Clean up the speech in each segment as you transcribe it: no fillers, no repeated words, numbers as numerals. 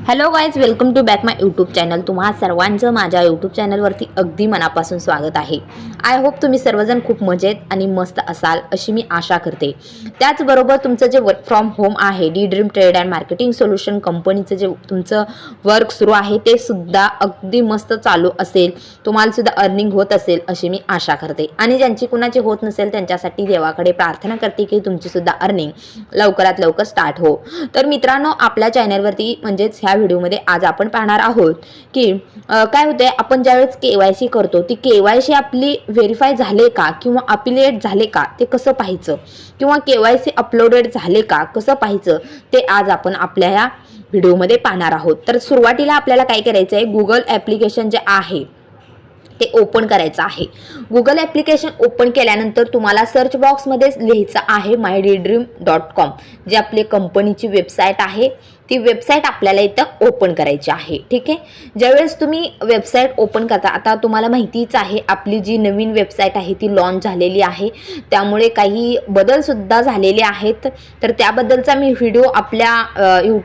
Hello guys, welcome to back my YouTube channel. तुम्हा सर्वांचं माझ्या यूट्यूब चॅनलवरती अगदी मनापासून स्वागत आहे. आय होप तुम्ही सर्वजण खूप मजेत आणि मस्त असाल अशी मी आशा करते. त्याचबरोबर तुमचं जे वर्क फ्रॉम होम आहे, D dream trade and marketing solution कंपनीचं जे तुमचं वर्क सुरू आहे ते सुद्धा अगदी मस्त चालू असेल, तुम्हाला सुद्धा अर्निंग होत असेल अशी मी आशा करते. आणि ज्यांची कुणाची होत नसेल त्यांच्यासाठी देवाकडे प्रार्थना करते की तुमची सुद्धा अर्निंग लवकरात लवकर स्टार्ट हो. तर मित्रांनो, आपल्या चॅनलवरती म्हणजेच ह्या व्हिडिओमध्ये आज आपण पाहणार आहोत की काय होते, आपण ज्यावेळेस KYC करतो ती KYC आपली व्हेरीफाय झाले का किंवा अपिलिएट झाले का ते कसं पाहायचं, किंवा KYC अपलोडेड झाले का कसं पाहायचं ते आज आपण आपल्या ह्या व्हिडिओमध्ये पाहणार आहोत. तर सुरुवातीला आपल्याला काय करायचं आहे, गुगल ॲप्लिकेशन जे आहे ते ओपन करायचं आहे. गुगल ॲप्लिकेशन ओपन केल्यानंतर तुम्हाला सर्च बॉक्समध्ये लिहायचं आहे mydream.com, जे आपली कंपनीची वेबसाईट आहे ती वेबसाईट आपल्याला इथं ओपन करायची आहे. ठीक आहे, ज्यावेळेस तुम्ही वेबसाईट ओपन करता, आता तुम्हाला माहितीच आहे आपली जी नवीन वेबसाईट आहे ती लॉन्च झालेली आहे, त्यामुळे काही बदलसुद्धा झालेले आहेत. तर त्याबद्दलचा मी व्हिडिओ आपल्या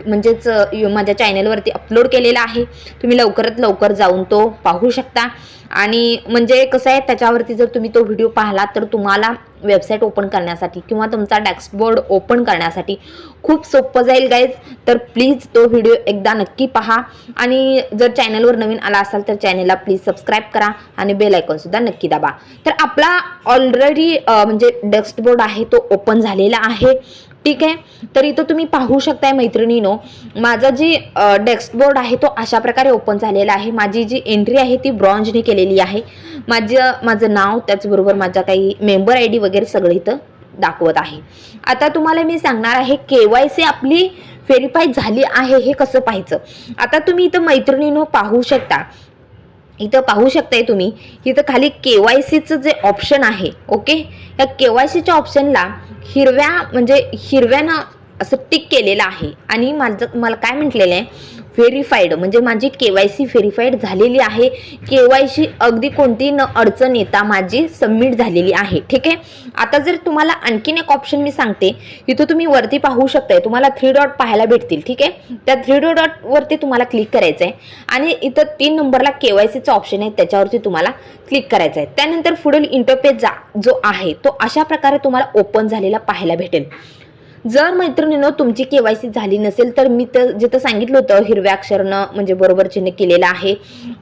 म्हणजेच माझ्या चॅनलवरती अपलोड केलेला आहे. तुम्ही लवकरात लवकर जाऊन तो पाहू शकता. आणि म्हणजे कसं आहे, त्याच्यावरती जर तुम्ही तो व्हिडिओ पाहिला तर तुम्हाला वेबसाईट ओपन करण्यासाठी किंवा तुमचा डॅशबोर्ड ओपन करण्यासाठी खूप सोपं जाईल गाईज. तर प्लीज तो व्हिडिओ एकदा नक्की पहा. आणि जर चॅनलवर नवीन आला असाल तर चॅनलला प्लीज सबस्क्राईब करा आणि बेल आयकॉनसुद्धा नक्की दाबा. तर आपला ऑलरेडी म्हणजे डॅशबोर्ड आहे तो ओपन झालेला आहे. ठीक आहे, तर इथं तुम्ही पाहू शकताय मैत्रिणीनो, माझा जी डॅशबोर्ड आहे तो अशा प्रकारे ओपन झालेला आहे. माझी जी एंट्री आहे ती ब्रॉन्झने केलेली आहे. माझं नाव, त्याचबरोबर माझा काही मेंबर ID वगैरे सगळं इथं दाखवत आहे. आता तुम्हाला मी सांगणार आहे KYC आपली व्हेरीफाय झाली आहे हे कसं पाहायचं. आता तुम्ही इथं मैत्रिणीनो पाहू शकता, इथं पाहू शकताय तुम्ही, इथं खाली KYCचं जे ऑप्शन आहे, ओके, या KYCच्या ऑप्शनला हिरव्यानं असं टिक केलेलं आहे. आणि मला काय म्हटलेलं आहे, व्हेरीफाईड, म्हणजे माझी KYC व्हेरीफाईड झालेली आहे. KYC अगदी कोणती न अडचण येता माझी सबमिट झालेली आहे. ठीक आहे, आता जर तुम्हाला आणखीन एक ऑप्शन मी सांगते, इथं तुम्ही वरती पाहू शकताय, तुम्हाला 3 डॉट पाहायला भेटतील. ठीक आहे, त्या 3 डॉटवरती तुम्हाला क्लिक करायचं आहे आणि इथं 3 नंबरला KYCचं ऑप्शन आहे, त्याच्यावरती तुम्हाला क्लिक करायचं आहे. त्यानंतर पुढील इंटरफेस जो आहे तो अशा प्रकारे तुम्हाला ओपन झालेला पाहायला भेटेल. जर मैत्रिणींनो तुमची KYC झाली नसेल तर मी तर जिथं सांगितलं होतं हिरव्या अक्षरानं म्हणजे बरोबर चिन्ह केलेलं आहे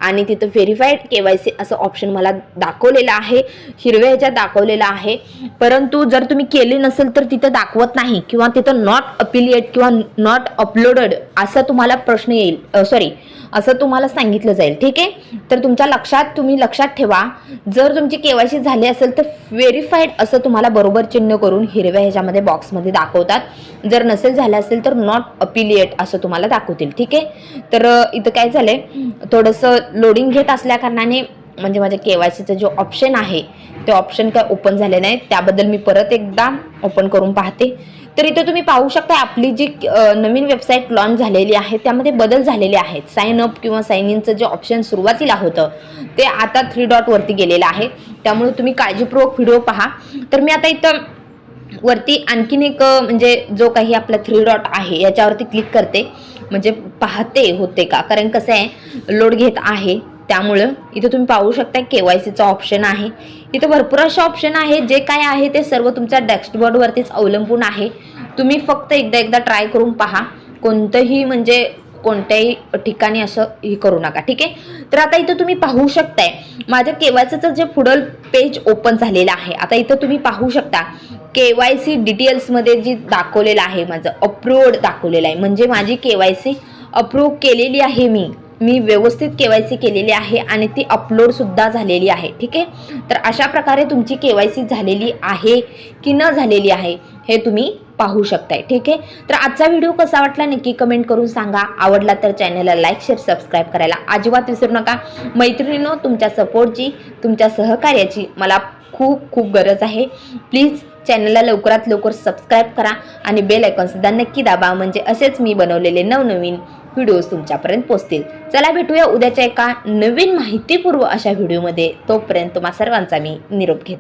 आणि तिथं व्हेरीफाईड KYC असं ऑप्शन मला दाखवलेलं आहे, हिरव्या ह्याच्यात दाखवलेलं आहे. परंतु जर तुम्ही केले नसेल तर तिथं दाखवत नाही किंवा तिथं नॉट अपिलिएट किंवा नॉट अपलोडेड असा तुम्हाला प्रश्न येईल, असं तुम्हाला सांगितलं जाईल. ठीक आहे, तर तुम्ही लक्षात ठेवा, जर तुमची KYC झाली असेल तर व्हेरीफाईड असं तुम्हाला बरोबर चिन्ह करून हिरव्या ह्याच्यामध्ये बॉक्समध्ये दाखवतात. जर नसेल झालं असेल तर नॉट अपिलिएट असं तुम्हाला दाखवतील. ठीक आहे, तर इथं काय झालंय, थोडंसं लोडिंग घेत असल्या कारणाने म्हणजे माझ्या KYCचं जो ऑप्शन आहे ते ऑप्शन काय ओपन झाले नाही, त्याबद्दल मी परत एकदा ओपन करून पाहते. तर इथं तुम्ही पाहू शकता आपली जी नवीन वेबसाईट लॉन्च झालेली आहे त्यामध्ये बदल झालेले आहेत. साइन अप किंवा साइन इनचं जे ऑप्शन सुरुवातीला होतं ते आता 3 डॉटवरती गेलेलं आहे, त्यामुळे तुम्ही काळजीपूर्वक व्हिडिओ पहा. तर मी आता इथं वरती आणखीन एक म्हणजे जो काही आपला 3 डॉट आहे याच्यावरती क्लिक करते, म्हणजे पाहते होते का, कारण कसं आहे लोड घेत आहे. त्यामुळं इथं तुम्ही पाहू शकता KYCचा ऑप्शन आहे. इथं भरपूर असे ऑप्शन आहे, जे काय आहे ते सर्व तुमच्या डॅशबोर्डवरतीच अवलंबून आहे. तुम्ही फक्त एकदा ट्राय करून पहा, कोणत्याही ठिकाणी असं हे करू नका. ठीक आहे, तर आता इथं तुम्ही पाहू शकताय माझ्या KYCचं जे पुढील पेज ओपन झालेलं आहे. आता इथं तुम्ही पाहू शकता KYC डिटेल्समध्ये जी दाखवलेलं आहे, माझं अप्रूव्ड दाखवलेलं आहे, म्हणजे माझी KYC अप्रूव्ह केलेली आहे. मी व्यवस्थित KYC केलेली आहे आणि ती अपलोड सुद्धा झालेली आहे. ठीक आहे, तर अशा प्रकारे तुमची KYC झालेली आहे की न झालेली आहे हे तुम्ही पाहू शकताय. ठीक आहे, तर आजचा व्हिडिओ कसा वाटला नक्की कमेंट करून सांगा. आवडला तर चॅनलला लाईक, शेअर, सबस्क्राईब करायला अजिबात विसरू नका. मैत्रिणींनो, तुमच्या सपोर्टची, तुमच्या सहकार्याची मला खूप खूप गरज आहे. प्लीज चॅनलला लवकरात लवकर सबस्क्राईब करा आणि बेल आयकॉनसुद्धा नक्की दाबा, म्हणजे असेच मी बनवलेले नवनवीन व्हिडिओज तुमच्यापर्यंत पोहोचतील. चला भेटूया उद्याच्या एका नवीन माहितीपूर्व अशा व्हिडिओमध्ये. तोपर्यंत तुम्हा सर्वांचा मी निरोप घेते.